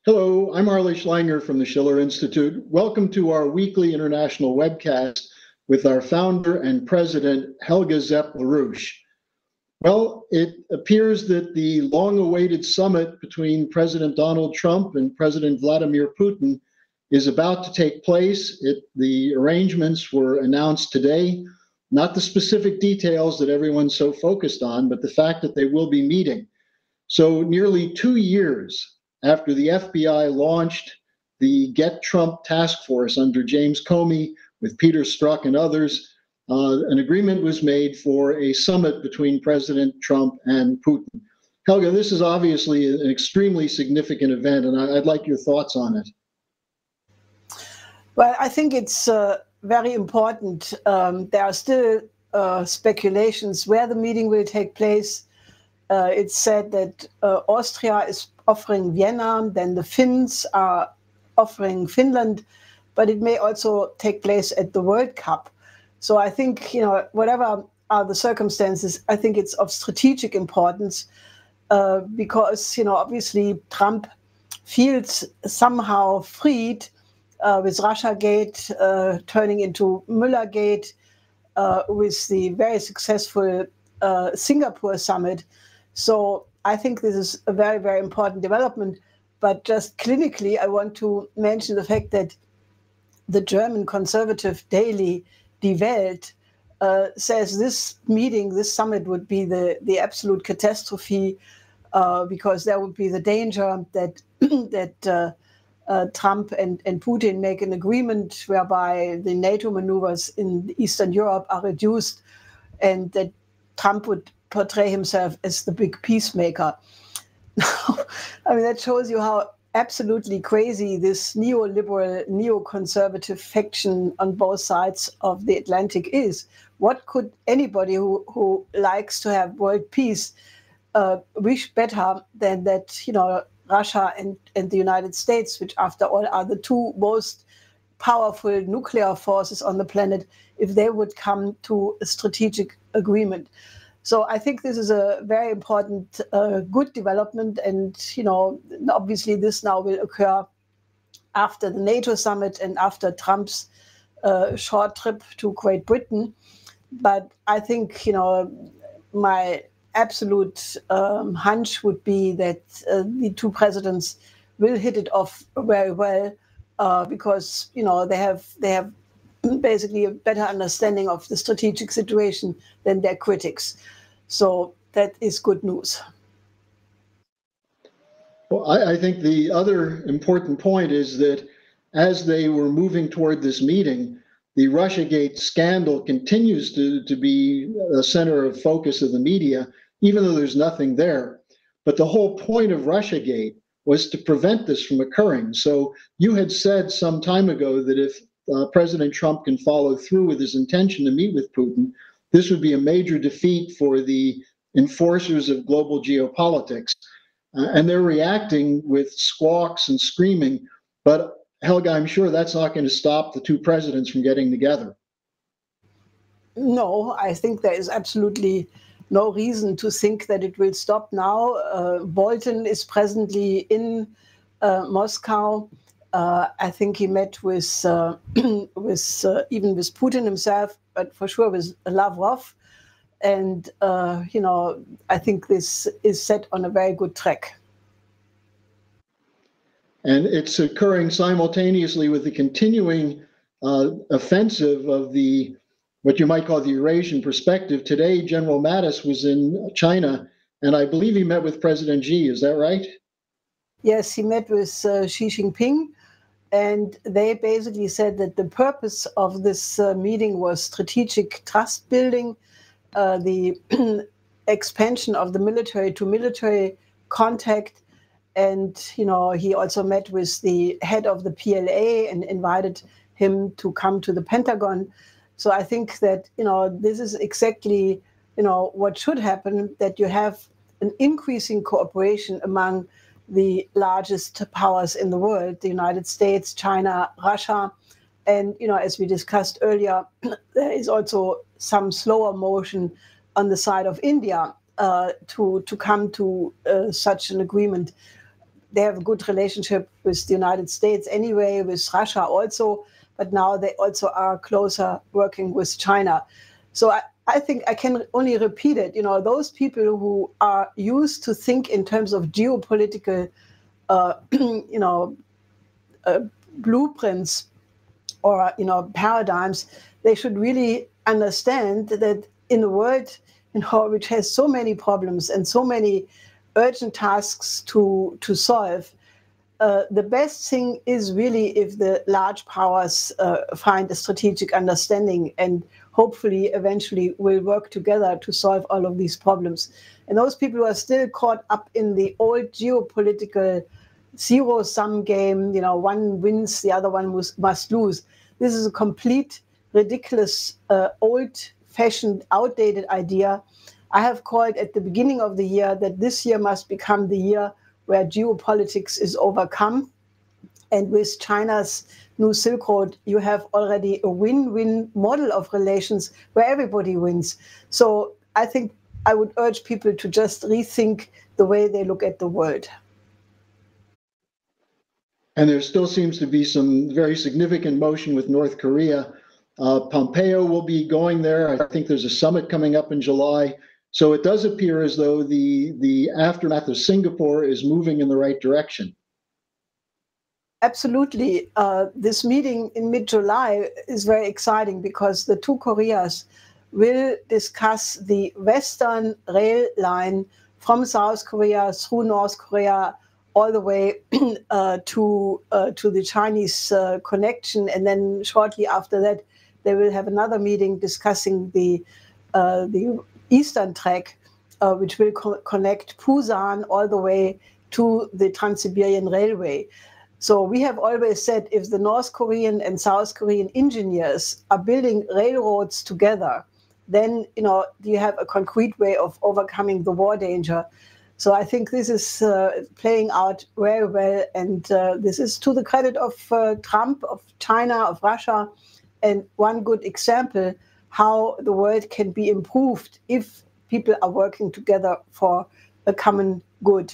Hello, I'm Arlie Schlanger from the Schiller Institute. Welcome to our weekly international webcast with our founder and president, Helga Zepp-LaRouche. Well, it appears that the long-awaited summit between President Donald Trump and President Vladimir Putin is about to take place. The arrangements were announced today, not the specific details that everyone's so focused on, but the fact that they will be meeting. So nearly 2 years after the FBI launched the Get Trump task force under James Comey with Peter Strzok and others, an agreement was made for a summit between President Trump and Putin. Helga, this is obviously an extremely significant event, and I'd like your thoughts on it. Well, I think it's very important. There are still speculations where the meeting will take place. It's said that Austria is offering Vienna, then the Finns are offering Finland, but it may also take place at the World Cup. So I think, whatever are the circumstances, I think it's of strategic importance because, obviously Trump feels somehow freed with Russiagate turning into Müllergate, with the very successful Singapore summit. So I think this is a very, very important development. But just clinically, I want to mention the fact that the German conservative daily Die Welt says this meeting, this summit would be the absolute catastrophe because there would be the danger that Trump and Putin make an agreement whereby the NATO maneuvers in Eastern Europe are reduced and that Trump would portray himself as the big peacemaker. I mean, that shows you how absolutely crazy this neoliberal, neoconservative faction on both sides of the Atlantic is. What could anybody who likes to have world peace wish better than that, Russia and the United States, which after all are the two most powerful nuclear forces on the planet, if they would come to a strategic agreement. So I think this is a very important, good development. And, obviously this now will occur after the NATO summit and after Trump's short trip to Great Britain. But I think, my absolute hunch would be that the two presidents will hit it off very well because, they have basically a better understanding of the strategic situation than their critics. So that is good news. Well, I think the other important point is that as they were moving toward this meeting, the Russiagate scandal continues to be a center of focus of the media, even though there's nothing there. But the whole point of Russiagate was to prevent this from occurring. So you had said some time ago that if President Trump can follow through with his intention to meet with Putin, this would be a major defeat for the enforcers of global geopolitics. And they're reacting with squawks and screaming. But Helga, I'm sure that's not going to stop the two presidents from getting together. No, I think there is absolutely no reason to think that it will stop now. Bolton is presently in Moscow. I think he met with even with Putin himself, but for sure with Lavrov. And, I think this is set on a very good track. And it's occurring simultaneously with the continuing offensive of what you might call the Eurasian perspective. Today, General Mattis was in China, and I believe he met with President Xi. Is that right? Yes, he met with Xi Jinping. And they basically said that the purpose of this meeting was strategic trust building, the expansion of the military to military contact. And, he also met with the head of the PLA and invited him to come to the Pentagon. So I think that, this is exactly, what should happen, that you have an increasing cooperation among the largest powers in the world, the United States, China, Russia. And, as we discussed earlier, there is also some slower motion on the side of India to come to such an agreement. they have a good relationship with the United States anyway, with Russia also, but now they also are closer working with China. So I think I can only repeat it. Those people who are used to think in terms of geopolitical, blueprints or paradigms, they should really understand that in a world which has so many problems and so many urgent tasks to solve, the best thing is really if the large powers find a strategic understanding and hopefully eventually will work together to solve all of these problems. And those people who are still caught up in the old geopolitical zero-sum game, one wins, the other one must lose. This is a complete, ridiculous, old-fashioned, outdated idea. I have called at the beginning of the year that this year must become the year where geopolitics is overcome. And with China's new Silk Road, you have already a win-win model of relations where everybody wins. So I think I would urge people to just rethink the way they look at the world. And there still seems to be some very significant motion with North Korea. Pompeo will be going there. I think there's a summit coming up in July. So it does appear as though the aftermath of Singapore is moving in the right direction. Absolutely. This meeting in mid-July is very exciting because the two Koreas will discuss the Western rail line from South Korea through North Korea all the way to the Chinese connection. And then shortly after that, they will have another meeting discussing the Eastern track, which will connect Busan all the way to the Trans-Siberian Railway. So we have always said if the North Korean and South Korean engineers are building railroads together, then you have a concrete way of overcoming the war danger. So I think this is playing out very well, and this is to the credit of Trump, of China, of Russia, and one good example how the world can be improved if people are working together for a common good.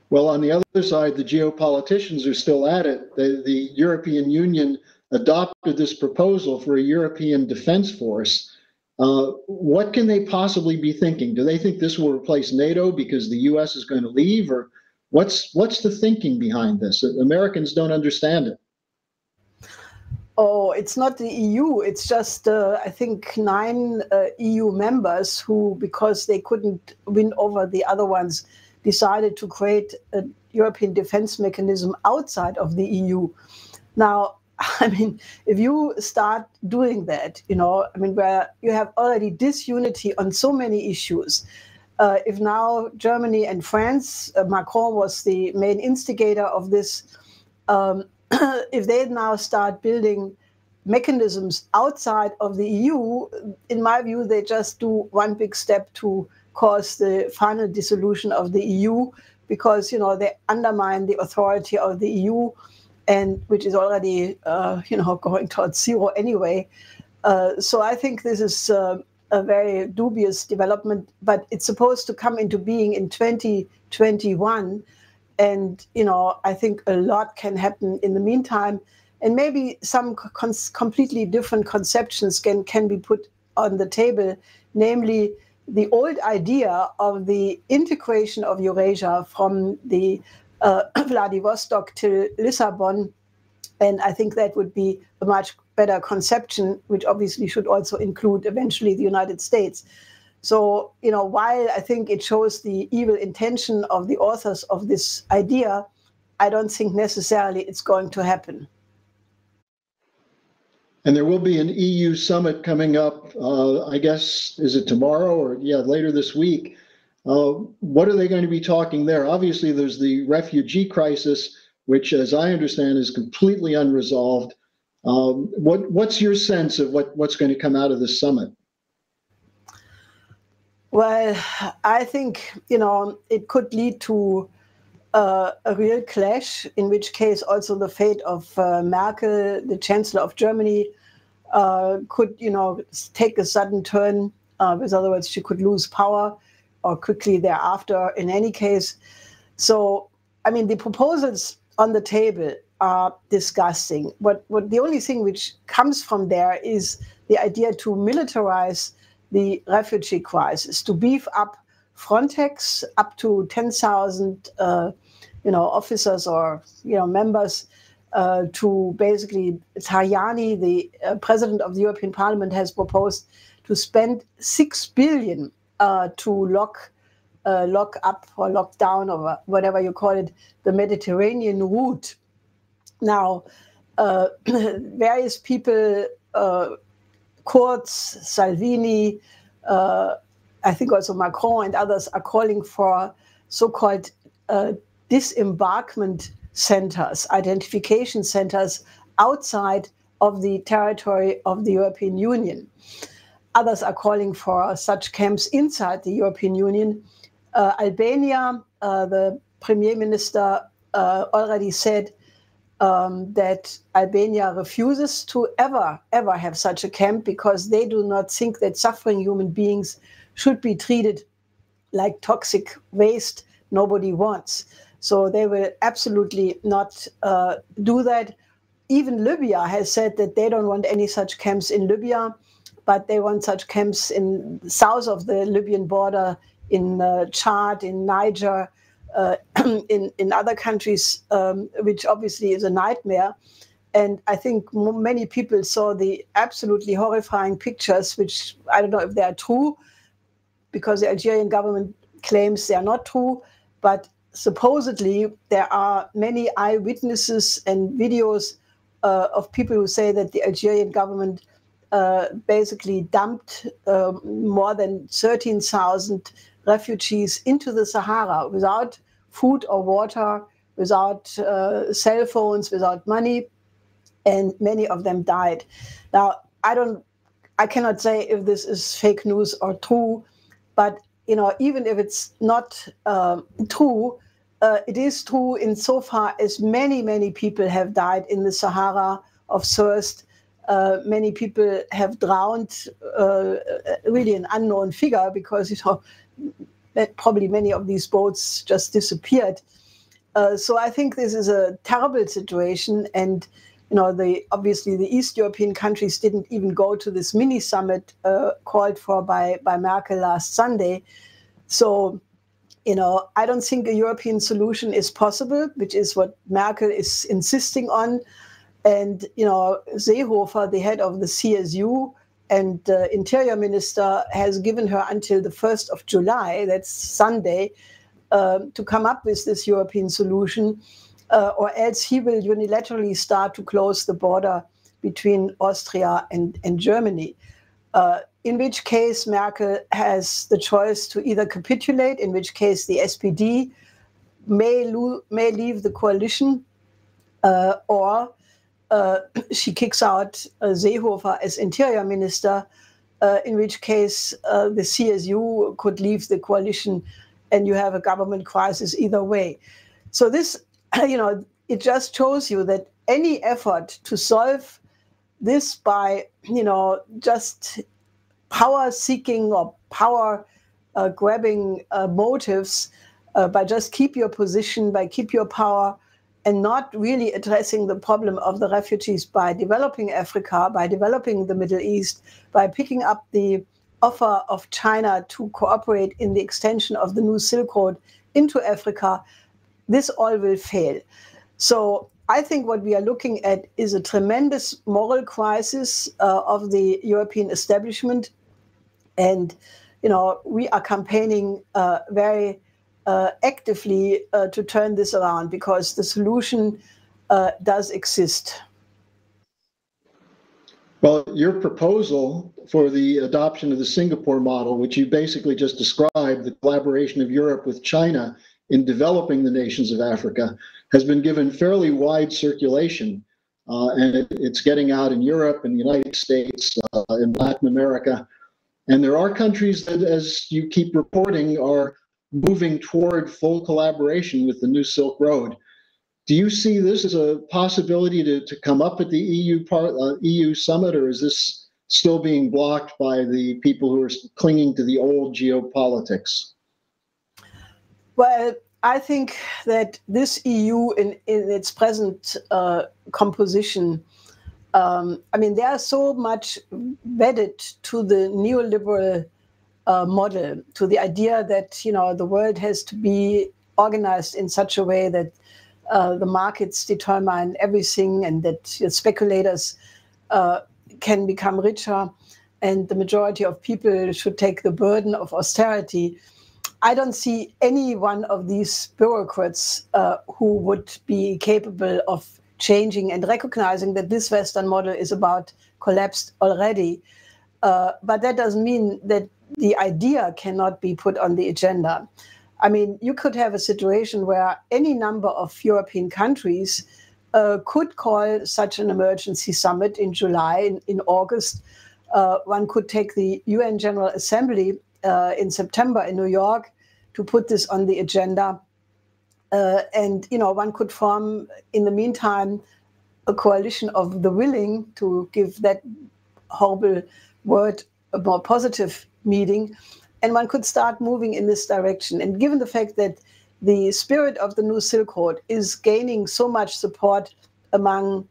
Well, on the other side, the geopoliticians are still at it. The European Union adopted this proposal for a European defense force. What can they possibly be thinking? Do they think this will replace NATO because the US is going to leave? Or what's the thinking behind this? Americans don't understand it. Oh, it's not the EU. It's just, I think, 9 EU members who, because they couldn't win over the other ones, decided to create a European defense mechanism outside of the EU. Now, I mean, if you start doing that, where you have already disunity on so many issues, if now Germany and France, Macron was the main instigator of this, if they now start building mechanisms outside of the EU, in my view, they just do one big step to cause the final dissolution of the EU, because they undermine the authority of the EU, and which is already going towards zero anyway. So I think this is a very dubious development, but it's supposed to come into being in 2021, and I think a lot can happen in the meantime, and maybe some completely different conceptions can be put on the table, namely the old idea of the integration of Eurasia from the Vladivostok to Lisbon. And I think that would be a much better conception, which obviously should also include eventually the United States. So, while I think it shows the evil intention of the authors of this idea, I don't think necessarily it's going to happen. And there will be an EU summit coming up, I guess, is it tomorrow or later this week? What are they going to be talking there? Obviously, there's the refugee crisis, which, as I understand, is completely unresolved. What's your sense of what's going to come out of this summit? Well, I think, it could lead to a real clash, in which case also the fate of Merkel, the Chancellor of Germany, could, take a sudden turn. In other words, she could lose power. or quickly thereafter in any case. So, I mean, the proposals on the table are disgusting. But the only thing which comes from there is the idea to militarize the refugee crisis, to beef up Frontex up to 10,000 officers or members, to basically Tajani, the president of the European Parliament, has proposed to spend 6 billion to lock up or lock down, or whatever you call it, the Mediterranean route. Now, various people, Kurz, Salvini, I think also Macron and others, are calling for so-called disembarkment centers, identification centers outside of the territory of the European Union. Others are calling for such camps inside the European Union. Albania, the Premier Minister already said that Albania refuses to ever have such a camp, because they do not think that suffering human beings should be treated like toxic waste nobody wants. So they will absolutely not do that. Even Libya has said that they don't want any such camps in Libya, but they want such camps in the south of the Libyan border, in Chad, in Niger, in other countries, which obviously is a nightmare. And I think many people saw the absolutely horrifying pictures, which I don't know if they are true, because the Algerian government claims they are not true. But supposedly there are many eyewitnesses and videos of people who say that the Algerian government basically dumped more than 13,000 refugees into the Sahara without food or water, without cell phones, without money, and many of them died. Now, I cannot say if this is fake news or true, but even if it's not true, it is true insofar as many people have died in the Sahara of thirst. Many people have drowned, really an unknown figure, because that probably many of these boats just disappeared. So I think this is a terrible situation, and obviously the East European countries didn't even go to this mini summit called for by Merkel last Sunday. So I don't think a European solution is possible, which is what Merkel is insisting on. And Seehofer, the head of the CSU and Interior Minister, has given her until the 1st of July, that's Sunday, to come up with this European solution, or else he will unilaterally start to close the border between Austria and Germany. In which case Merkel has the choice to either capitulate, in which case the SPD may leave the coalition, or she kicks out Seehofer as Interior Minister, in which case the CSU could leave the coalition, and you have a government crisis either way. So this, it just shows you that any effort to solve this by, just power-seeking or power-grabbing motives, by just keep your position, by keep your power, and not really addressing the problem of the refugees by developing Africa, by developing the Middle East, by picking up the offer of China to cooperate in the extension of the new Silk Road into Africa, this all will fail. So I think what we are looking at is a tremendous moral crisis of the European establishment. And, we are campaigning very actively to turn this around, because the solution does exist. Well, your proposal for the adoption of the Singapore model, which you basically just described, the collaboration of Europe with China in developing the nations of Africa, has been given fairly wide circulation. And it's getting out in Europe, in the United States, in Latin America. And there are countries that, as you keep reporting, are moving toward full collaboration with the new Silk Road. Do you see this as a possibility to come up at the EU summit, or is this still being blocked by the people who are clinging to the old geopolitics? Well, I think that this EU in its present composition, I mean, they are so much wedded to the neoliberal model, to the idea that, you know, the world has to be organized in such a way that the markets determine everything and that speculators can become richer and the majority of people should take the burden of austerity. I don't see any one of these bureaucrats who would be capable of changing and recognizing that this Western model is about collapsed already. But that doesn't mean that the idea cannot be put on the agenda. I mean, you could have a situation where any number of European countries could call such an emergency summit in July, in August. One could take the UN General Assembly in September in New York to put this on the agenda. And, you know, one could form, in the meantime, a coalition of the willing, to give that horrible word a more positive meaning. And one could start moving in this direction. And given the fact that the spirit of the new Silk Road is gaining so much support among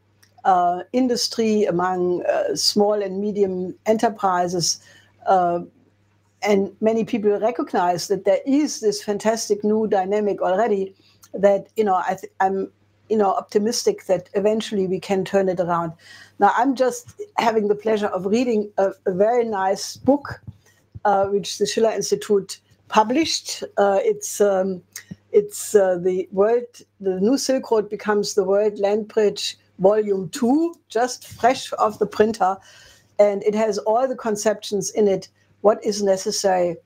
industry, among small and medium enterprises, and many people recognize that there is this fantastic new dynamic already, that, you know, I'm, you know, optimistic that eventually we can turn it around. Now, I'm just having the pleasure of reading a very nice book which the Schiller Institute published. It's the New Silk Road Becomes the World Land Bridge, Volume 2, just fresh off the printer. And it has all the conceptions in it, what is necessary,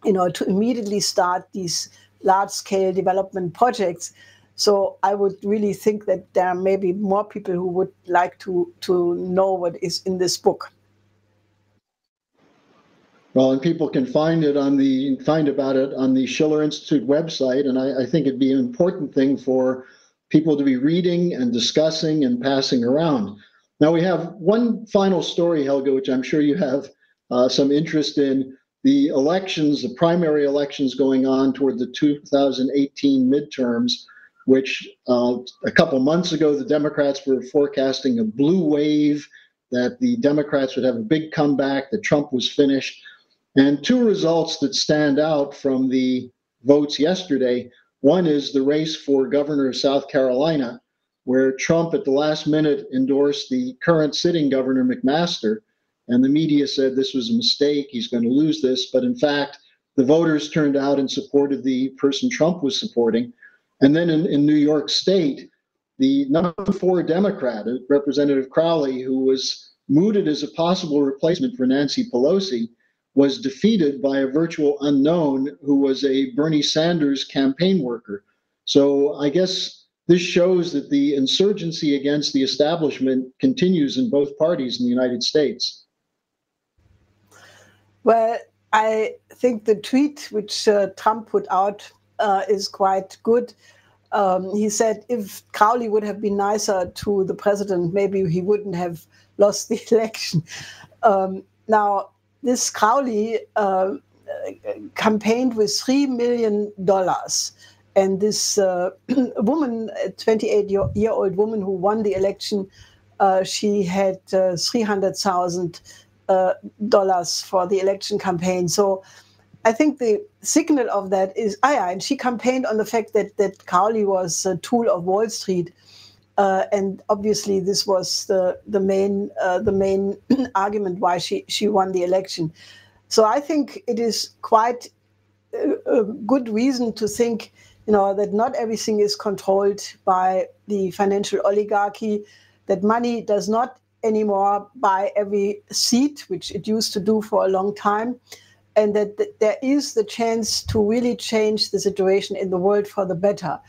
you know, to immediately start these large-scale development projects. So I would really think that there may be more people who would like to know what is in this book. Well, and people can find about it on the Schiller Institute website, and I think it'd be an important thing for people to be reading and discussing and passing around. Now, we have one final story, Helga, which I'm sure you have some interest in. The elections, the primary elections going on toward the 2018 midterms, which a couple months ago, the Democrats were forecasting a blue wave, that the Democrats would have a big comeback, that Trump was finished. And two results that stand out from the votes yesterday. One is the race for governor of South Carolina, where Trump at the last minute endorsed the current sitting governor, McMaster, and the media said this was a mistake, he's going to lose this. But in fact, the voters turned out and supported the person Trump was supporting. And then in New York State, the number 4 Democrat, Representative Crowley, who was mooted as a possible replacement for Nancy Pelosi, was defeated by a virtual unknown who was a Bernie Sanders campaign worker. So I guess this shows that the insurgency against the establishment continues in both parties in the United States. Well, I think the tweet which Trump put out is quite good. He said if Crowley would have been nicer to the president, maybe he wouldn't have lost the election. Now, this Crowley campaigned with $3 million. And this woman, a 28-year-old woman who won the election, she had $300,000 for the election campaign. So I think the signal of that is, and she campaigned on the fact that Crowley was a tool of Wall Street. And obviously, this was the main argument why she won the election. So I think it is quite a good reason to think, you know, that not everything is controlled by the financial oligarchy, that money does not anymore buy every seat, which it used to do for a long time, and that there is the chance to really change the situation in the world for the better.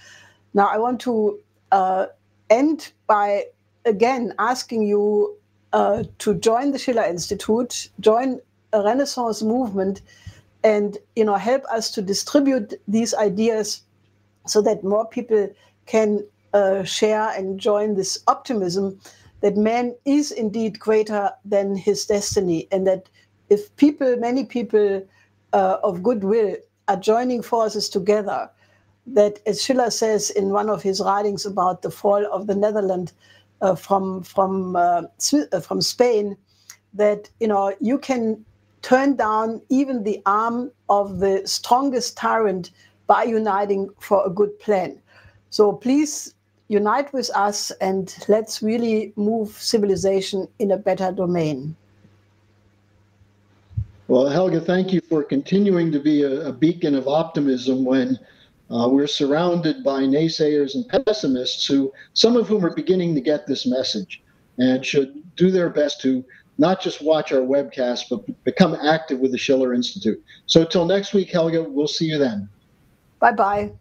Now, I want to end by, again, asking you to join the Schiller Institute, join a Renaissance movement, and, you know, help us to distribute these ideas so that more people can share and join this optimism that man is indeed greater than his destiny, and that if many people of goodwill are joining forces together, that, as Schiller says in one of his writings about the fall of the Netherlands from Spain, that you can turn down even the arm of the strongest tyrant by uniting for a good plan. So please unite with us and let's really move civilization in a better domain. Well, Helga, thank you for continuing to be a beacon of optimism when we're surrounded by naysayers and pessimists, some of whom are beginning to get this message and should do their best to not just watch our webcast, but become active with the Schiller Institute. So till next week, Helga, we'll see you then. Bye-bye.